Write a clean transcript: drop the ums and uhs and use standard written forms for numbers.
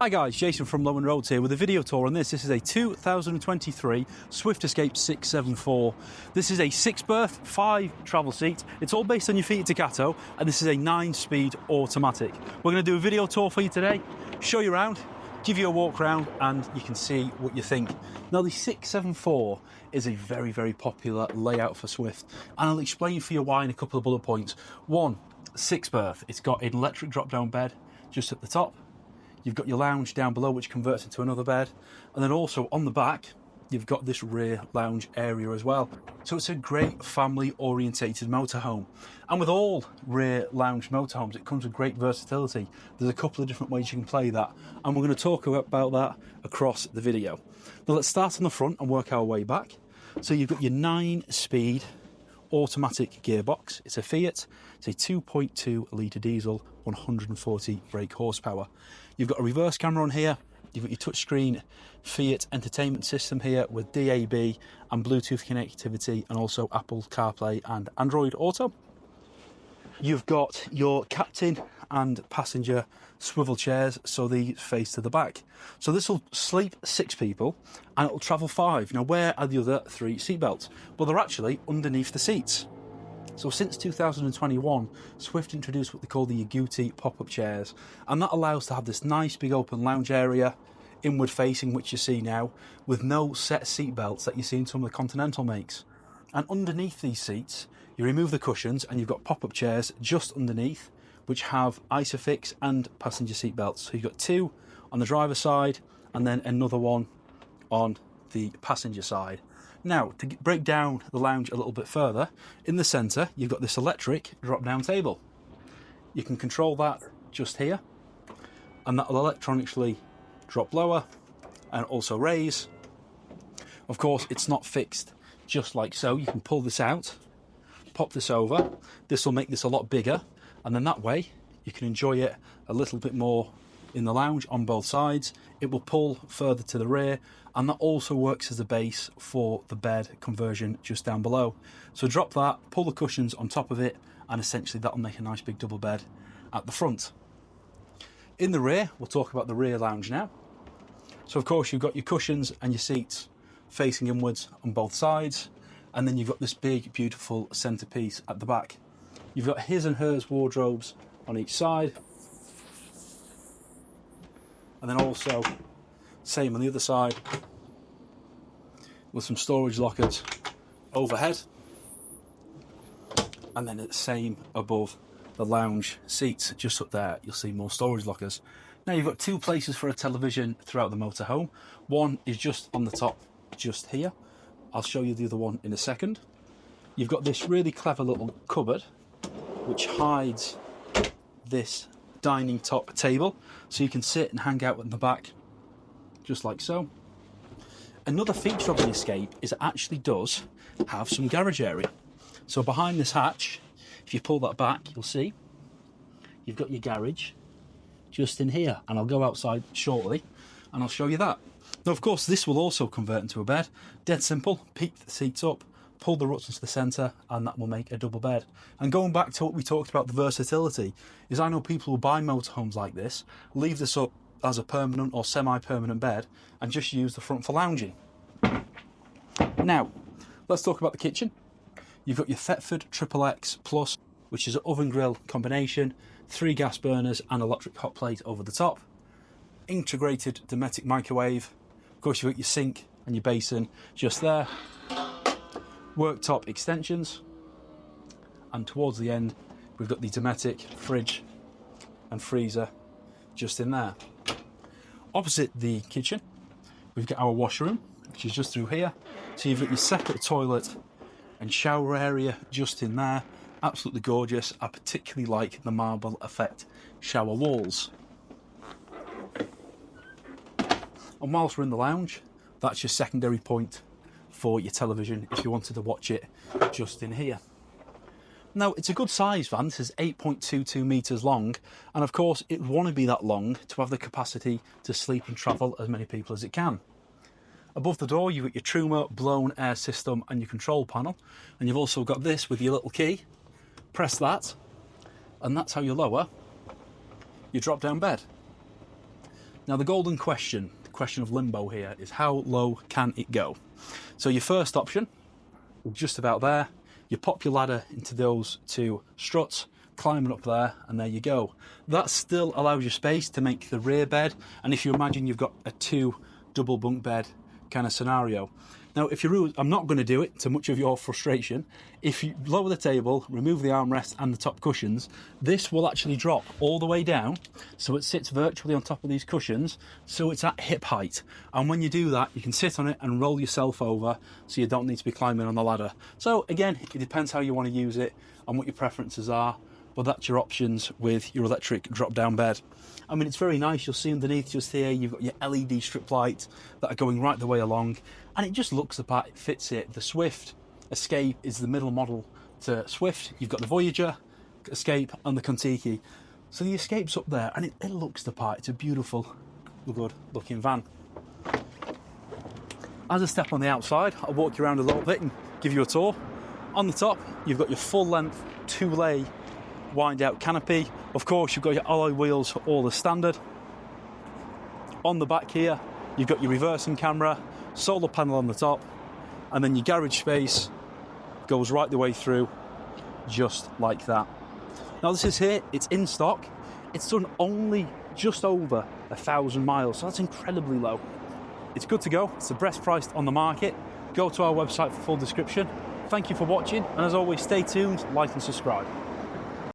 Hi guys, Jason from Lowman Roads here with a video tour on this. This is a 2023 Swift Escape 674. This is a 6-berth, 5 travel seat. It's all based on your Fiat Ducato, and this is a 9-speed automatic. We're going to do a video tour for you today, show you around, give you a walk around, and you can see what you think. Now the 674 is a very, very popular layout for Swift, and I'll explain for you why in a couple of bullet points. One, 6-berth. It's got an electric drop-down bed just at the top. You've got your lounge down below, which converts into another bed. And then also on the back, you've got this rear lounge area as well. So it's a great family-orientated motorhome. And with all rear lounge motorhomes, it comes with great versatility. There's a couple of different ways you can play that. And we're going to talk about that across the video. Now let's start on the front and work our way back. So you've got your 9-speed automatic gearbox. It's a Fiat. It's a 2.2 litre diesel, 140 brake horsepower. You've got a reverse camera on here. You've got your touchscreen Fiat entertainment system here with DAB and Bluetooth connectivity, and also Apple CarPlay and Android Auto. You've got your captain and passenger swivel chairs, so these face to the back. So this will sleep 6 people and it'll travel 5. Now where are the other 3 seatbelts? Well, they're actually underneath the seats. So since 2021, Swift introduced what they call the Agouti pop-up chairs, and that allows to have this nice big open lounge area, inward facing, which you see now, with no set seat belts that you see in some of the Continental makes. And underneath these seats, you remove the cushions and you've got pop-up chairs just underneath, which have Isofix and passenger seat belts. So you've got 2 on the driver's side and then another one on the passenger side. Now, to break down the lounge a little bit further, in the centre, you've got this electric drop-down table. You can control that just here, and that will electronically drop lower and also raise. Of course, it's not fixed just like so. You can pull this out, pop this over. This will make this a lot bigger, and then that way you can enjoy it a little bit more in the lounge on both sides. It will pull further to the rear, and that also works as a base for the bed conversion just down below. So drop that, pull the cushions on top of it, and essentially that'll make a nice big double bed at the front. In the rear, we'll talk about the rear lounge now. So of course you've got your cushions and your seats facing inwards on both sides, and then you've got this big beautiful centerpiece at the back. You've got his and hers wardrobes on each side, and then also same on the other side with some storage lockers overhead, and then the same above the lounge seats. Just up there you'll see more storage lockers. Now you've got 2 places for a television throughout the motorhome. One is just on the top, just here. I'll show you the other one in a second. You've got this really clever little cupboard which hides this dining top table, so you can sit and hang out in the back just like so. Another feature of the Escape is it actually does have some garage area. So behind this hatch, if you pull that back, you'll see you've got your garage just in here, and I'll go outside shortly and I'll show you that. Now of course this will also convert into a bed. Dead simple, peak the seats up, pull the ruts into the centre, and that will make a double bed. And going back to what we talked about, the versatility, is I know people who buy motorhomes like this, leave this up as a permanent or semi-permanent bed, and just use the front for lounging. Now, let's talk about the kitchen. You've got your Thetford XXX Plus, which is an oven grill combination, 3 gas burners and electric hot plate over the top. Integrated Dometic microwave. Of course, you've got your sink and your basin just there. Worktop extensions, and towards the end we've got the Dometic fridge and freezer just in there. Opposite the kitchen we've got our washroom, which is just through here. So you've got your separate toilet and shower area just in there. Absolutely gorgeous. I particularly like the marble effect shower walls. And whilst we're in the lounge, that's your secondary point for your television if you wanted to watch it just in here. Now, it's a good size van. This is 8.22 metres long, and of course it would want to be that long to have the capacity to sleep and travel as many people as it can. Above the door you've got your Truma blown air system and your control panel, and you've also got this with your little key. Press that and that's how you lower your drop down bed. Now the golden question, the question of limbo here, is how low can it go? So your first option, just about there, you pop your ladder into those two struts, climbing up there, and there you go. That still allows you space to make the rear bed, and if you imagine you've got a 2 double bunk bed kind of scenario. Now, if you're, I'm not going to do it to much of your frustration. If you lower the table, remove the armrest and the top cushions, this will actually drop all the way down, so it sits virtually on top of these cushions, so it's at hip height. And when you do that, you can sit on it and roll yourself over, so you don't need to be climbing on the ladder. So again, it depends how you want to use it and what your preferences are, but that's your options with your electric drop-down bed. I mean, it's very nice. You'll see underneath just here, you've got your LED strip lights that are going right the way along, and it just looks the part, it fits it. The Swift Escape is the middle model to Swift. You've got the Voyager, Escape, and the Contiki. So the Escape's up there, and it looks the part. It's a beautiful, good-looking van. As I step on the outside, I'll walk you around a little bit and give you a tour. On the top, you've got your full-length, 2-lay wind-out canopy. Of course, you've got your alloy wheels, all the standard. On the back here, you've got your reversing camera, solar panel on the top, and then your garage space goes right the way through, just like that. Now this is here, it's in stock. It's done only just over 1,000 miles, so that's incredibly low. It's good to go. It's the best priced on the market. Go to our website for full description. Thank you for watching, and as always, stay tuned, like and subscribe.